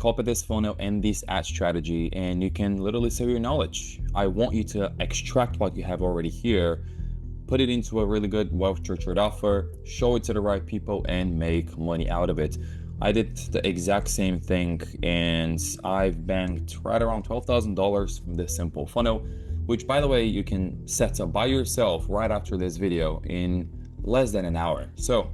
Copy this funnel and this ad strategy, and you can literally sell your knowledge. I want you to extract what you have already here, put it into a really good, well-structured offer, show it to the right people, and make money out of it. I did the exact same thing, and I've banked right around $12,000 from this simple funnel, which, by the way, you can set up by yourself right after this video in less than an hour. So,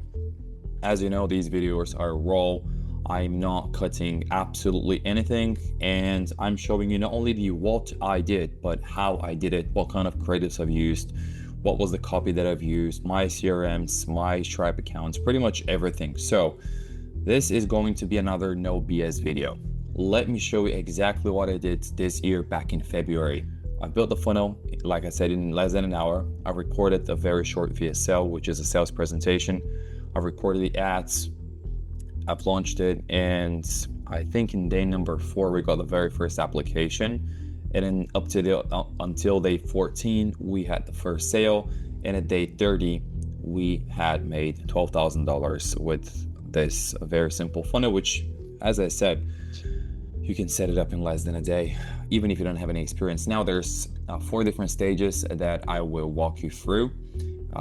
as you know, these videos are raw. I'm not cutting absolutely anything, and I'm showing you not only the what I did, but how I did it, what kind of creatives I've used, what was the copy that I've used, my CRMs, my Stripe accounts, pretty much everything. So this is going to be another no BS video. Let me show you exactly what I did this year back in February. I built the funnel, like I said, in less than an hour. I recorded a very short VSL, which is a sales presentation. I recorded the ads, I've launched it, and I think in day number 4 we got the very first application, and then until day 14 we had the first sale, and at day 30 we had made $12,000 with this very simple funnel, which, as I said, you can set it up in less than a day, even if you don't have any experience. Now there's 4 different stages that I will walk you through.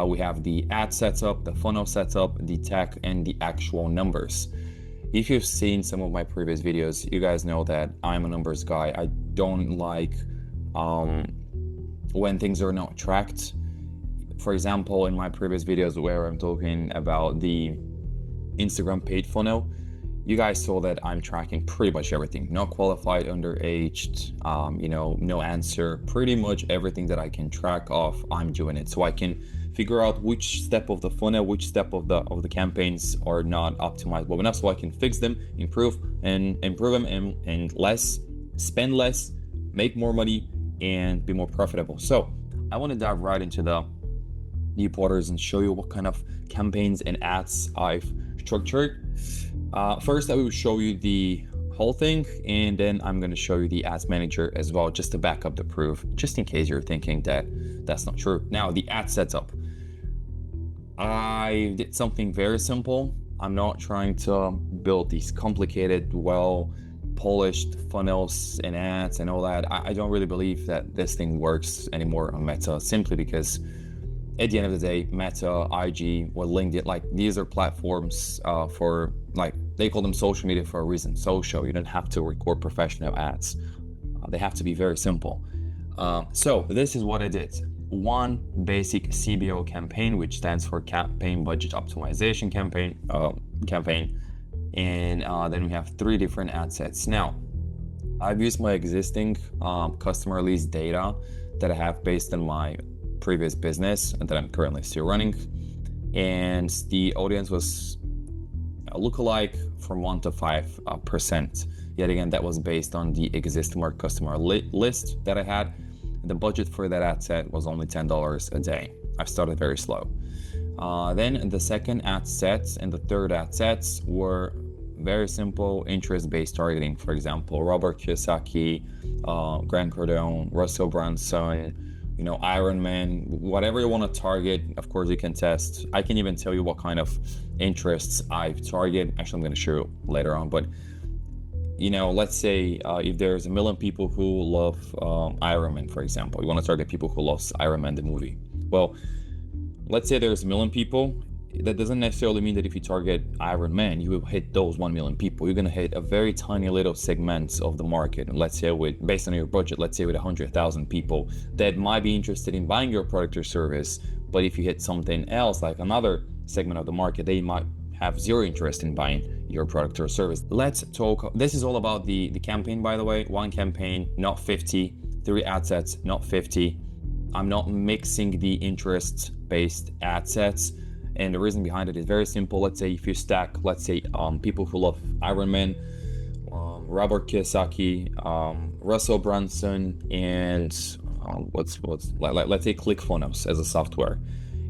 We have the ad setup, the funnel setup, the tech, and the actual numbers. If you've seen some of my previous videos, you guys know that I'm a numbers guy. I don't like when things are not tracked. For example, in my previous videos where I'm talking about the Instagram paid funnel, you guys saw that I'm tracking pretty much everything. Not qualified, underaged, no answer. Pretty much everything that I can track off, I'm doing it. So I can figure out which step of the funnel, which step of the campaigns are not optimized well enough, so I can fix them, improve them, and spend less, make more money, and be more profitable. So I want to dive right into the deep waters and show you what kind of campaigns and ads I've structured. First, I will show you the whole thing, and then I'm going to show you the ads manager as well, just to back up the proof, just in case you're thinking that that's not true. Now, the ad setup. I did something very simple. I'm not trying to build these complicated, well-polished funnels and ads and all that. I don't really believe that this thing works anymore on Meta, simply because at the end of the day, Meta, IG, or LinkedIn, like, these are platforms for, like, they call them social media for a reason. Social, you don't have to record professional ads. They have to be very simple. So this is what I did. One basic CBO campaign, which stands for campaign budget optimization campaign, and then we have 3 different ad sets. Now, I've used my existing customer list data that I have based on my previous business and that I'm currently still running, and the audience was a lookalike from 1 to 5%. Yet again, that was based on the existing customer list that I had. The budget for that ad set was only $10 a day. I started very slow. Then the second ad sets and the third ad sets were very simple interest-based targeting. For example, Robert Kiyosaki, Grant Cardone, Russell Brunson, Iron Man, whatever you want to target. Of course, you can test. I can even tell you what kind of interests I've targeted. Actually, I'm going to show you later on, but let's say if there's 1 million people who love Iron Man, for example, you want to target people who love Iron Man, the movie. Well, let's say there's 1 million people. That doesn't necessarily mean that if you target Iron Man, you will hit those 1 million people. You're going to hit a very tiny little segment of the market. And let's say based on your budget, let's say with 100,000 people that might be interested in buying your product or service. But if you hit something else, like another segment of the market, they might have 0 interest in buying your product or service. Let's talk. This is all about the campaign, by the way. 1 campaign, not 50. 3 ad sets, not 50. I'm not mixing the interest-based ad sets. And the reason behind it is very simple. Let's say if you stack, people who love Iron Man, Robert Kiyosaki, Russell Brunson, and let's say ClickFunnels as a software,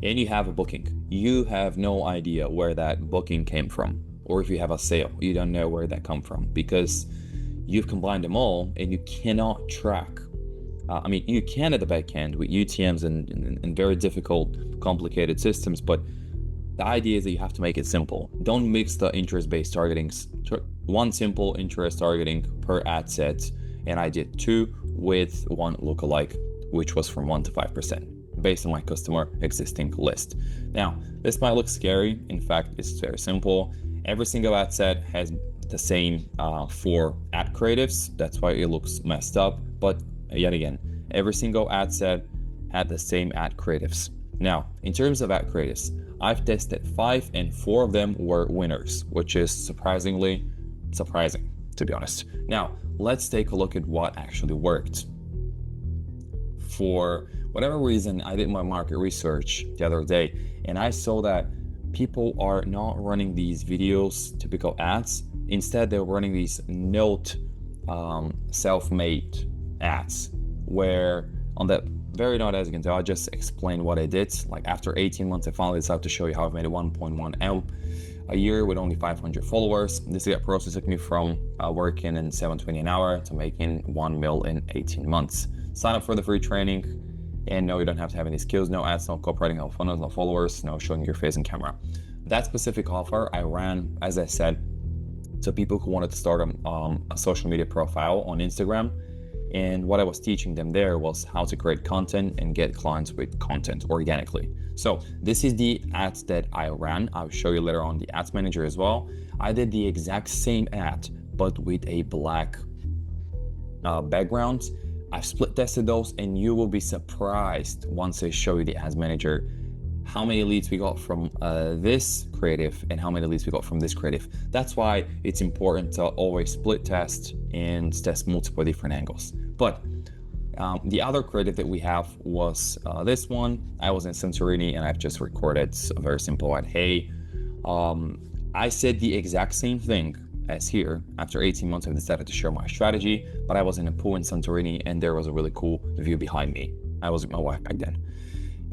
and you have a booking. You have no idea where that booking came from, or if you have a sale, you don't know where that come from, because you've combined them all and you cannot track. You can at the back end with UTMs and very difficult, complicated systems, but the idea is that you have to make it simple. Don't mix the interest-based one simple interest targeting per ad set, and I did 2 with one lookalike, which was from 1 to 5% based on my customer existing list. Now, this might look scary. In fact, it's very simple. Every single ad set has the same 4 ad creatives. That's why it looks messed up. But yet again, every single ad set had the same ad creatives. Now, in terms of ad creatives, I've tested 5 and 4 of them were winners, which is surprising, to be honest. Now, let's take a look at what actually worked. For whatever reason, I did my market research the other day, and I saw that people are not running these videos, typical ads. Instead, they're running these note self-made ads, where on that very note, as you can tell, I just explained what I did. Like after 18 months, I finally decided to show you how I've made a 1.1 M a year with only 500 followers. This process took me from working in $720 an hour to making 1 mil in 18 months. Sign up for the free training, and no, you don't have to have any skills, no ads, no copywriting, no funnels, no followers, no showing your face in camera. That specific offer I ran, as I said, to people who wanted to start a social media profile on Instagram. And what I was teaching them there was how to create content and get clients with content organically. So this is the ads that I ran. I'll show you later on the ads manager as well. I did the exact same ad, but with a black background. I've split tested those, and you will be surprised once I show you the ads manager how many leads we got from this creative and how many leads we got from this creative. That's why it's important to always split test and test multiple different angles. But the other creative that we have was this one. I was in Santorini, and I've just recorded a very simple ad. Hey, I said the exact same thing as here. After 18 months, I've decided to share my strategy, but I was in a pool in Santorini, and there was a really cool view behind me. I was with my wife back then.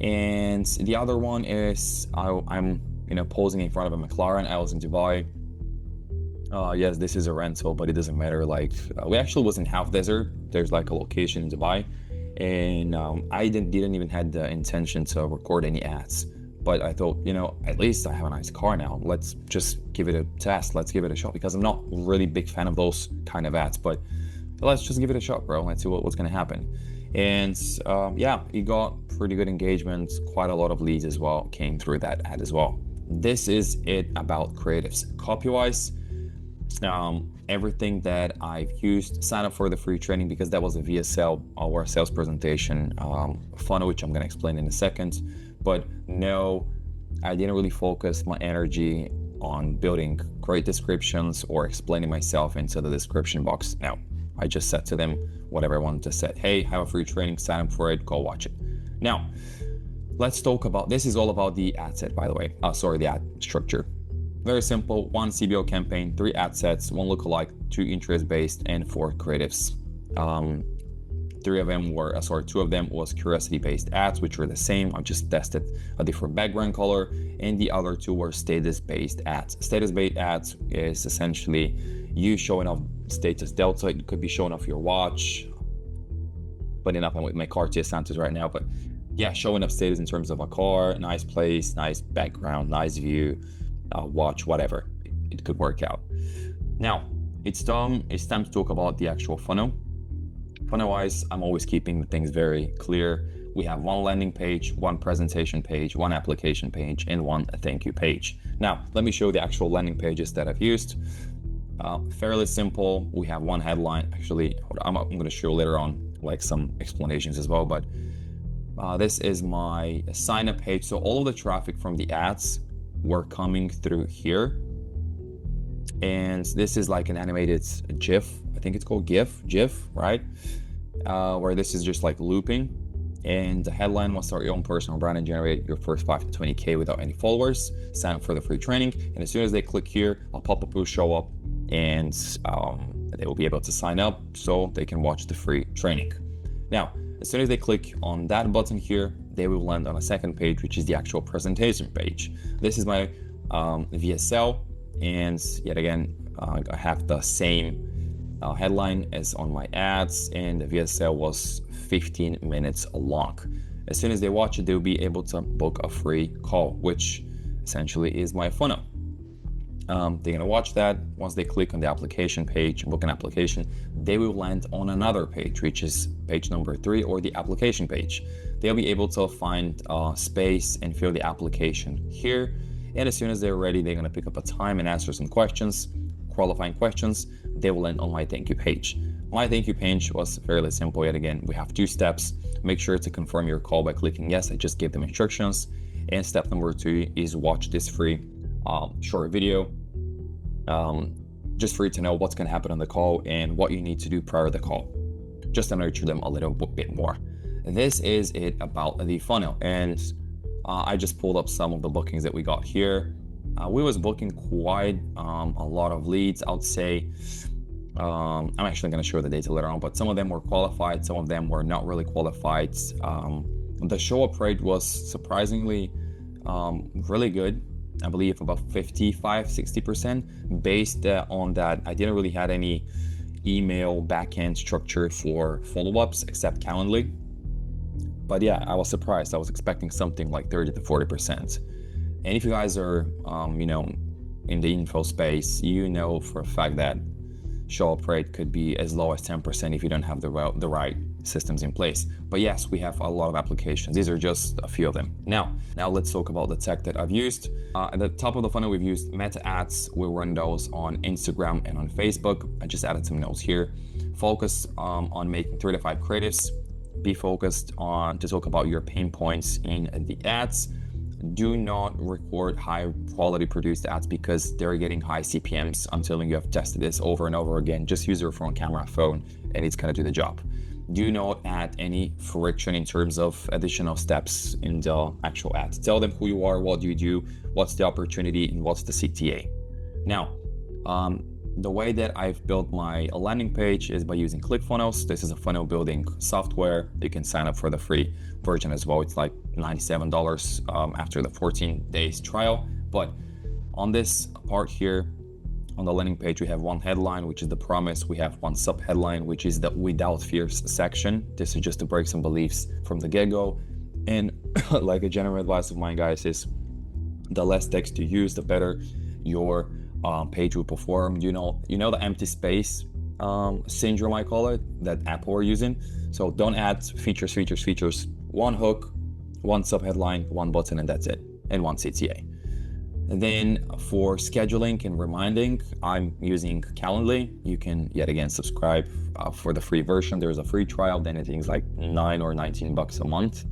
And the other one is I'm posing in front of a McLaren. I was in Dubai. Yes, this is a rental, but it doesn't matter. Like we actually was in half desert. There's like a location in Dubai, and I didn't even had the intention to record any ads. But I thought, at least I have a nice car now. Let's just give it a test. Let's give it a shot, because I'm not really big fan of those kind of ads. But let's just give it a shot, bro. Let's see what's gonna happen. And yeah, it got pretty good engagement. Quite a lot of leads as well came through that ad as well. This is it about creatives. Copy-wise, everything that I've used, sign up for the free training, because that was a VSL or sales presentation funnel, which I'm going to explain in a second. But no, I didn't really focus my energy on building great descriptions or explaining myself into the description box. No, I just said to them whatever I wanted to say. Hey, have a free training, sign up for it, go watch it. Now, let's talk about, this is all about the ad set, by the way. The ad structure. Very simple, 1 CBO campaign, 3 ad sets, 1 lookalike, 2 interest-based, and 4 creatives. 2 of them was curiosity-based ads, which were the same. I just tested a different background color, and the other 2 were status-based ads. Status-based ads is essentially you showing off status delta. It could be showing off your watch, but enough, I'm with my Cartier Santos right now, but yeah, showing up status in terms of a car, nice place, nice background, nice view, watch, whatever. It could work out. Now, it's time to talk about the actual funnel. Funnel-wise, I'm always keeping things very clear. We have 1 landing page, 1 presentation page, 1 application page, and 1 thank you page. Now, let me show you the actual landing pages that I've used. Fairly simple. We have 1 headline. Actually, I'm going to show later on like some explanations as well, but this is my sign up page. So all of the traffic from the ads were coming through here, and this is like an animated GIF. I think it's called GIF, right? Where this is just like looping, and the headline was start your own personal brand and generate your first 5 to 20K without any followers. Sign up for the free training, and as soon as they click here, a pop-up will show up, and they will be able to sign up so they can watch the free training. Now, as soon as they click on that button here, they will land on a second page, which is the actual presentation page. This is my VSL, and yet again, I have the same headline as on my ads, and the VSL was 15 minutes long. As soon as they watch it, they'll be able to book a free call, which essentially is my funnel. They're gonna watch that. Once they click on the application page, book an application, they will land on another page, which is page number 3, or the application page. They'll be able to find space and fill the application here. And as soon as they're ready, they're gonna pick up a time and answer some questions, qualifying questions. They will land on my thank you page. My thank you page was fairly simple. Yet again, we have 2 steps. Make sure to confirm your call by clicking yes. I just gave them instructions. And step number 2 is watch this free short video, just for you to know what's going to happen on the call and what you need to do prior to the call, just to nurture them a little bit more. This is it about the funnel, and I just pulled up some of the bookings that we got here. We was booking quite a lot of leads. I would say I'm actually going to show the data later on, but some of them were qualified, some of them were not really qualified. The show up rate was surprisingly really good. I believe about 55-60%. Based on that, I didn't really had any email backend structure for follow-ups except Calendly. But yeah, I was surprised. I was expecting something like 30 to 40%. And if you guys are, in the info space, you know for a fact that show up rate could be as low as 10% if you don't have the right systems in place. But yes, we have a lot of applications. These are just a few of them. Now let's talk about the tech that I've used. At the top of the funnel, we've used Meta ads. We run those on Instagram and on Facebook. I just added some notes here. Focus on making 3 to 5 creatives. Be focused on to talk about your pain points in the ads. Do not record high quality produced ads because they're getting high CPMs. I'm telling you, I've tested this over and over again. Just use your phone and it's gonna do the job. Do not add any friction in terms of additional steps in the actual ads. Tell them who you are, what you do, what's the opportunity, and what's the CTA. Now, the way that I've built my landing page is by using ClickFunnels. This is a funnel building software. You can sign up for the free version as well. It's like $97 after the 14 days trial. But on this part here, on the landing page, we have one headline, which is the promise. We have one sub headline, which is the without fears section. This is just to break some beliefs from the get-go. And like a general advice of mine, guys, is the less text you use, the better your page will perform. You know the empty space syndrome, I call it, that Apple are using. So don't add features. One hook, one sub headline, one button, and that's it, and one CTA. And then for scheduling and reminding, I'm using Calendly. You can yet again subscribe for the free version. There's a free trial, then it's like $9 or $19 a month.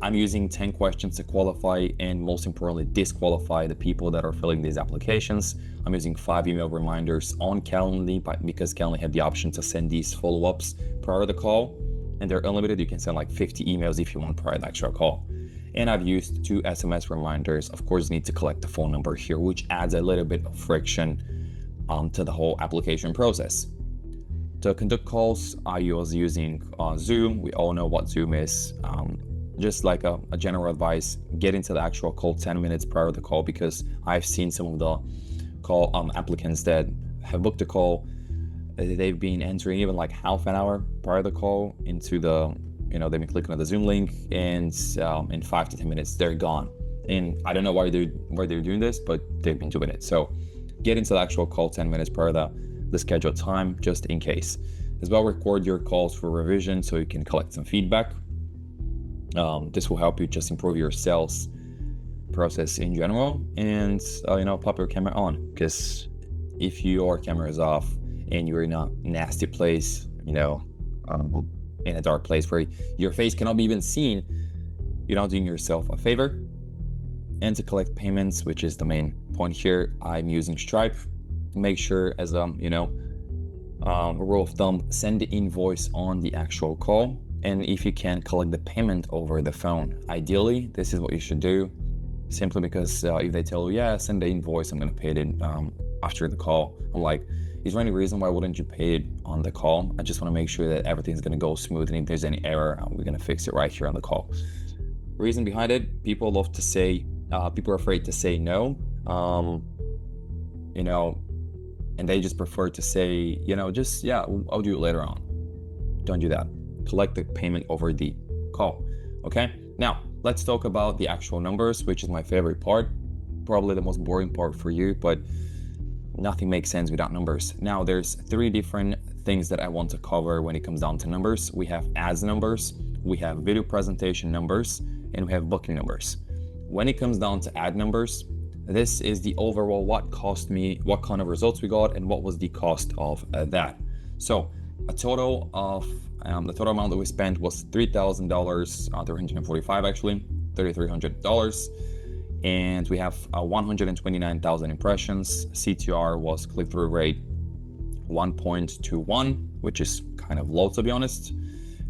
I'm using 10 questions to qualify and most importantly disqualify the people that are filling these applications. I'm using 5 email reminders on Calendly because Calendly had the option to send these follow-ups prior to the call, and they're unlimited. You can send like 50 emails if you want prior to the actual call. And I've used 2 SMS reminders. Of course, you need to collect the phone number here, which adds a little bit of friction to the whole application process. To conduct calls, I was using Zoom. We all know what Zoom is. Just like a general advice, get into the actual call 10 minutes prior to the call, because I've seen some of the call applicants that have booked a call. They've been entering even like half an hour prior to the call into the, they've been clicking on the Zoom link, and in 5 to 10 minutes, they're gone. And I don't know why they're doing this, but they've been doing it. So get into the actual call 10 minutes prior to the scheduled time, just in case. As well, record your calls for revision so you can collect some feedback. This will help you just improve your sales process in general, and pop your camera on, because if your camera is off and you're in a nasty place, in a dark place where your face cannot be even seen, you're not doing yourself a favor. And to collect payments, which is the main point here, I'm using Stripe. Make sure, as a rule of thumb, send the invoice on the actual call. And if you can, collect the payment over the phone. Ideally, this is what you should do, simply because if they tell you, yeah, send the invoice, I'm going to pay it after the call. I'm like, is there any reason why wouldn't you pay it on the call? I just want to make sure that everything's going to go smooth, and if there's any error, we're going to fix it right here on the call. Reason behind it, people love to say, people are afraid to say no, and they just prefer to say, I'll do it later on. Don't do that. Collect the payment over the call. Okay, now let's talk about the actual numbers, which is my favorite part. probably the most boring part for you, but nothing makes sense without numbers. Now, there's 3 different things that I want to cover when it comes down to numbers. We have ads numbers, we have video presentation numbers, and we have booking numbers. When it comes down to ad numbers, this is the overall what cost me, what kind of results we got, and what was the cost of that. So a total of the total amount that we spent was $3,000, $345 actually, $3,300. And we have 129,000 impressions. CTR was click-through rate 1.21, which is kind of low to be honest.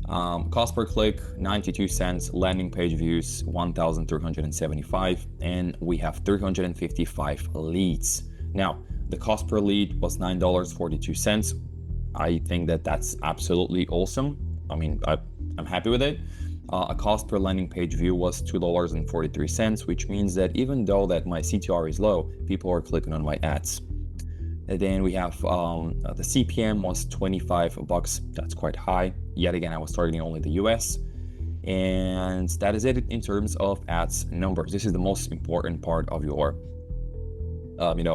Cost per click 92 cents. Landing page views 1,375, and we have 355 leads. Now the cost per lead was $9.42. I think that that's absolutely awesome. I mean, I'm happy with it. A cost per landing page view was $2.43, which means that even though that my CTR is low, people are clicking on my ads. And then we have the CPM was $25. That's quite high. Yet again, I was targeting only the US. And that is it in terms of ads numbers. This is the most important part of your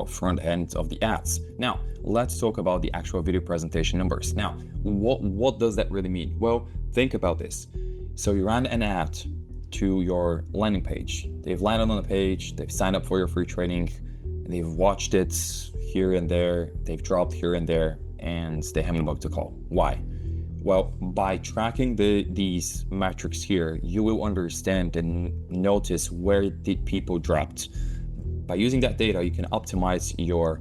front end of the ads. Now, let's talk about the actual video presentation numbers. Now, what does that really mean? Well, think about this. So you ran an ad to your landing page. They've landed on the page, they've signed up for your free training, they've watched it here and there, they've dropped here and there, and they haven't booked a call. Why? Well, by tracking these metrics here, you will understand and notice where the people dropped. By using that data, you can optimize your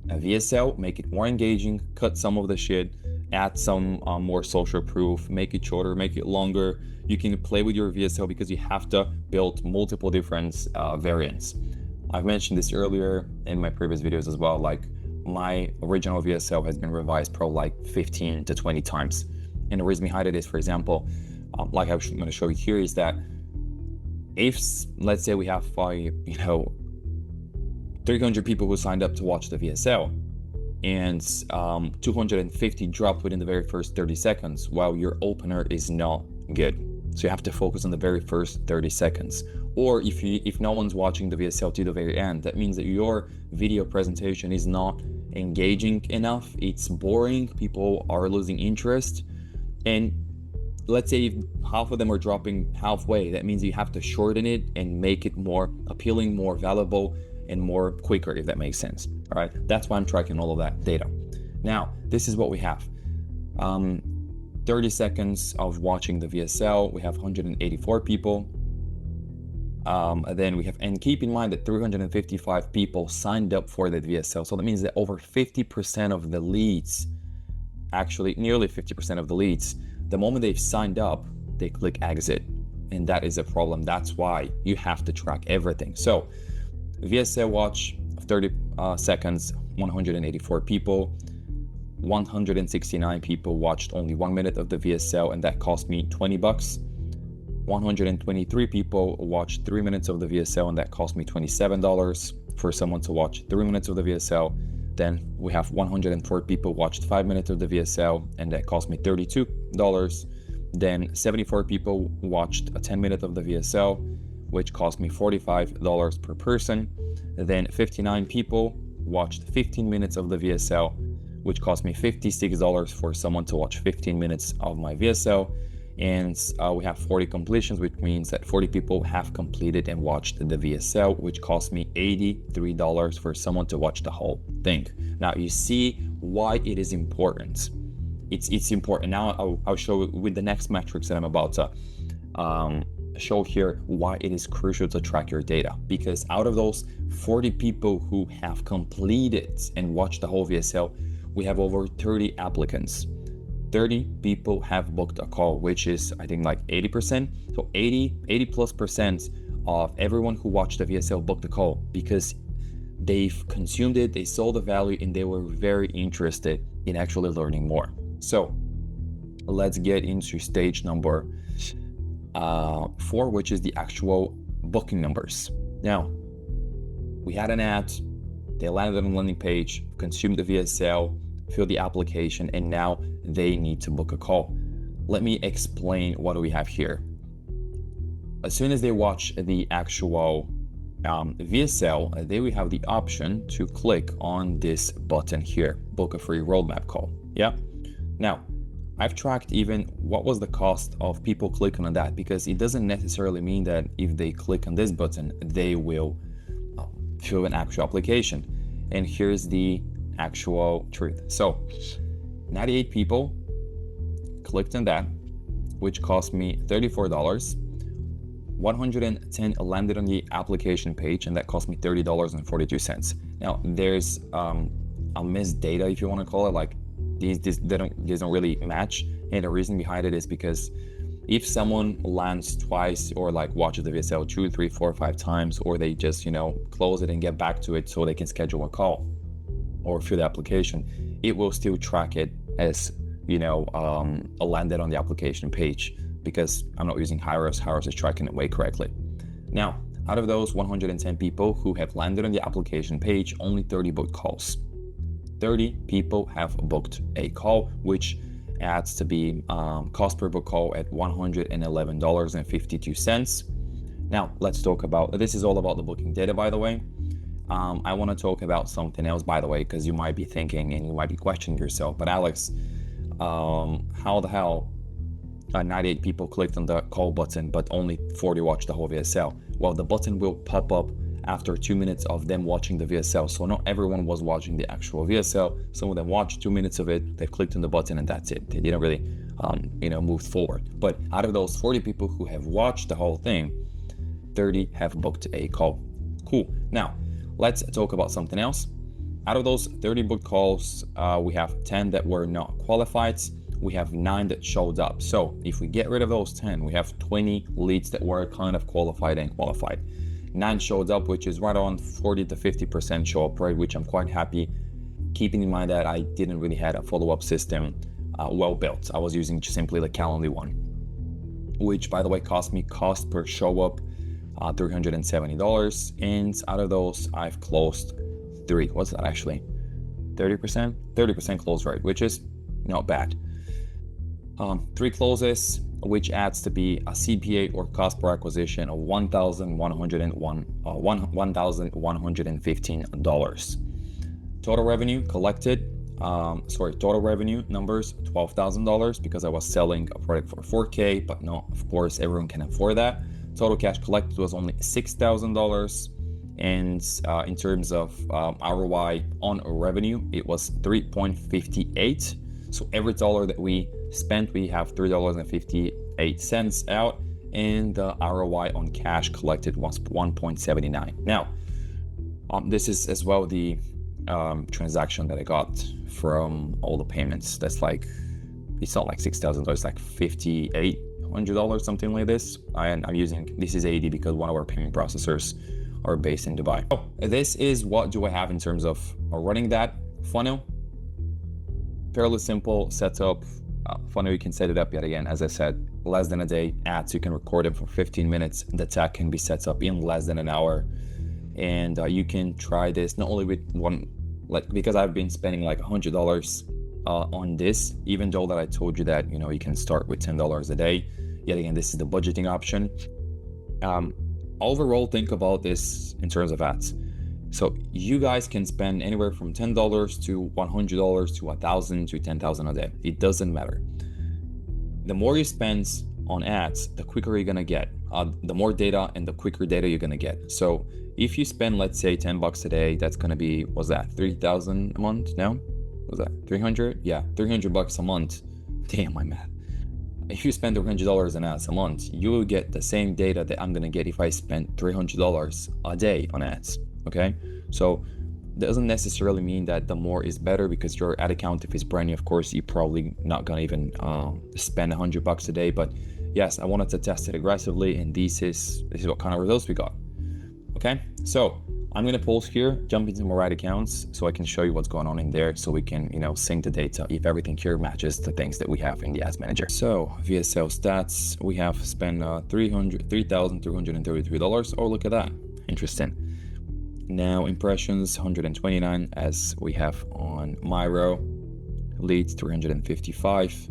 VSL, make it more engaging, cut some of the shit, add some more social proof, make it shorter, make it longer. You can play with your VSL because you have to build multiple different variants. I've mentioned this earlier in my previous videos as well. Like, my original VSL has been revised probably like 15 to 20 times. And the reason behind it is, for example, like I'm going to show you here, is that if, let's say we have 300 people who signed up to watch the VSL, and 250 dropped within the very first 30 seconds, while your opener is not good. So you have to focus on the very first 30 seconds. Or if no one's watching the VSL to the very end, that means that your video presentation is not engaging enough, it's boring, people are losing interest. And let's say if half of them are dropping halfway, that means you have to shorten it and make it more appealing, more valuable, and more quicker, if that makes sense. All right, that's why I'm tracking all of that data. Now, this is what we have. 30 seconds of watching the VSL, we have 184 people. Then we have, and keep in mind that 355 people signed up for the VSL. So that means that over 50% of the leads, actually nearly 50% of the leads, the moment they've signed up, they click exit. And that is a problem. That's why you have to track everything. So VSL watch of 30 seconds, 184 people. 169 people watched only 1 minute of the VSL, and that cost me $20. 123 people watched 3 minutes of the VSL, and that cost me $27 for someone to watch 3 minutes of the VSL. Then we have 104 people watched 5 minutes of the VSL, and that cost me $32. Then 74 people watched 10 minutes of the VSL, which cost me $45 per person. Then 59 people watched 15 minutes of the VSL, which cost me $56 for someone to watch 15 minutes of my VSL. And we have 40 completions, which means that 40 people have completed and watched the VSL, which cost me $83 for someone to watch the whole thing. Now you see why it is important. It's important. Now I'll show with the next metrics that I'm about to show here why it is crucial to track your data. Because out of those 40 people who have completed and watched the whole VSL, we have over 30 applicants. 30 people have booked a call, which is, I think, like 80%. So 80+% of everyone who watched the VSL booked a call because they've consumed it, they saw the value, and they were very interested in actually learning more. So let's get into stage number 4, which is the actual booking numbers. Now, we had an ad, they landed on the landing page, consumed the VSL, filled the application, and now they need to book a call. Let me explain what we have here. As soon as they watch the actual VSL, they will have the option to click on this button here, book a free roadmap call. Yeah. Now, I've tracked even what was the cost of people clicking on that, because it doesn't necessarily mean that if they click on this button, they will fill an actual application. And here's the actual truth. So 98 people clicked on that, which cost me $34. 110 landed on the application page, and that cost me $30.42. Now, there's a missed data, if you want to call it, like these don't really match. And the reason behind it is because if someone lands twice, or like watches the VSL 2, 3, 4, 5 times, or they just, close it and get back to it so they can schedule a call or fill the application, it will still track it as, a landed on the application page, because I'm not using Hyros. Hyros is tracking it way correctly. Now, out of those 110 people who have landed on the application page, only 30 booked calls. 30 people have booked a call, which adds to be cost per book call at $111.52. Now, let's talk about, this is all about the booking data, by the way. I want to talk about something else, by the way, because you might be thinking and you might be questioning yourself, but Alex, how the hell 98 people clicked on the call button, but only 40 watched the whole VSL? Well, the button will pop up after 2 minutes of them watching the VSL. So not everyone was watching the actual VSL. Some of them watched 2 minutes of it, they clicked on the button, and that's it. They didn't really, move forward. But out of those 40 people who have watched the whole thing, 30 have booked a call. Cool. Now, let's talk about something else. Out of those 30 booked calls, we have 10 that were not qualified. We have 9 that showed up. So if we get rid of those 10, we have 20 leads that were kind of qualified and qualified. 9 showed up, which is right around 40 to 50% show up rate, which I'm quite happy, keeping in mind that I didn't really have a follow-up system well built. I was using simply the Calendly one, which, by the way, cost me cost per show up $370. And out of those, I've closed 3. What's that actually? 30%? 30% close rate, which is not bad. 3 closes, which adds to be a CPA or cost per acquisition of $1,115. Total revenue collected, total revenue numbers, $12,000, because I was selling a product for $4K, but no, of course, everyone can afford that. Total cash collected was only $6,000. And in terms of ROI on revenue, it was 3.58. So every dollar that we spent, we have $3.58 out, and the ROI on cash collected was 1.79. Now, this is as well the transaction that I got from all the payments. That's like, it's not like $6,000, it's like $5,800, something like this. I'm using, this is AD because one of our payment processors are based in Dubai. So this is what do I have in terms of running that funnel. Fairly simple setup. Funnel, you can set it up yet again, as I said, less than a day. Ads, you can record them for 15 minutes. The tag can be set up in less than an hour. And you can try this not only with one, because I've been spending like $100 on this, even though that I told you that, you can start with $10 a day. Yet again, this is the budgeting option. Overall, think about this in terms of ads. So you guys can spend anywhere from $10 to $100 to $1,000 to $10,000 a day. It doesn't matter. The more you spend on ads, the quicker you're gonna get. The more data and the quicker data you're gonna get. So if you spend, let's say, $10 a day, that's gonna be, what's that, 3,000 a month now? Was that 300? Yeah, $300 a month. Damn, my math. If you spend $100 on ads a month, you will get the same data that I'm gonna get if I spend $300 a day on ads. Okay, so doesn't necessarily mean that the more is better, because your ad account, if it's brand new, of course, you're probably not gonna even spend $100 a day. But yes, I wanted to test it aggressively, and this is what kind of results we got. Okay, so I'm gonna pause here, jump into my right accounts so I can show you what's going on in there, so we can sync the data if everything here matches the things that we have in the ads manager. So VSL stats, we have spent $3,333. Oh, look at that, interesting. Now impressions 129, as we have on Miro. Leads 355.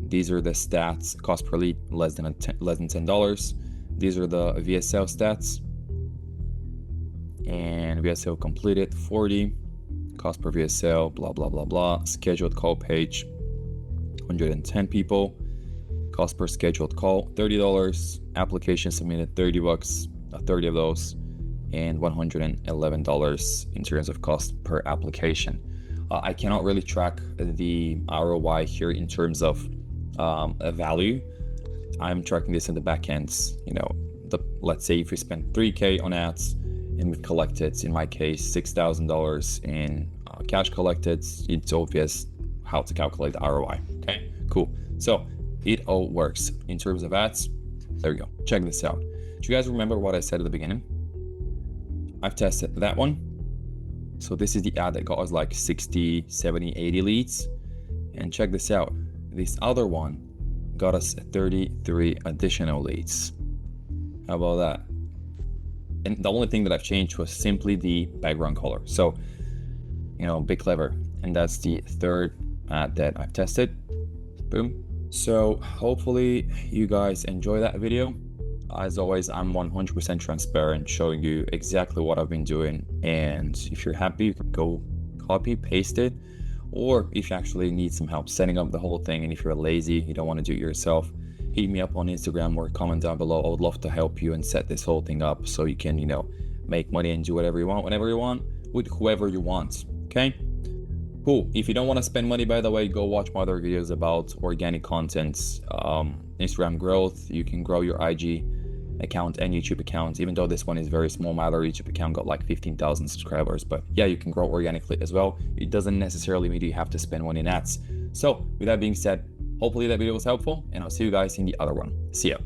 These are the stats. Cost per lead less than $10. These are the VSL stats. and VSL completed 40, cost per VSL, blah, blah, blah, blah. Scheduled call page, 110 people, cost per scheduled call, $30. Application submitted, $30, 30 of those, and $111 in terms of cost per application. I cannot really track the ROI here in terms of a value. I'm tracking this in the back ends. Let's say if we spend 3K on ads and we've collected, in my case, $6,000 in cash collected, it's obvious how to calculate the ROI. Okay, cool. So it all works in terms of ads. There we go. Check this out. Do you guys remember what I said at the beginning? I've tested that one. So this is the ad that got us like 60, 70, 80 leads. And check this out. This other one got us 33 additional leads. How about that? And the only thing that I've changed was simply the background color. So, be clever. And that's the third ad that I've tested. Boom. So hopefully you guys enjoy that video. As always, I'm 100% transparent, showing you exactly what I've been doing. And if you're happy, you can go copy, paste it. Or if you actually need some help setting up the whole thing, and if you're lazy, you don't want to do it yourself, hit me up on Instagram or comment down below. I would love to help you and set this whole thing up so you can, make money and do whatever you want, whenever you want, with whoever you want. Okay? Cool. If you don't want to spend money, by the way, go watch my other videos about organic content, Instagram growth. You can grow your IG account and YouTube account, even though this one is very small. My other YouTube account got like 15,000 subscribers, but yeah, you can grow organically as well. It doesn't necessarily mean you have to spend money in ads. So with that being said, hopefully that video was helpful, and I'll see you guys in the other one. See ya.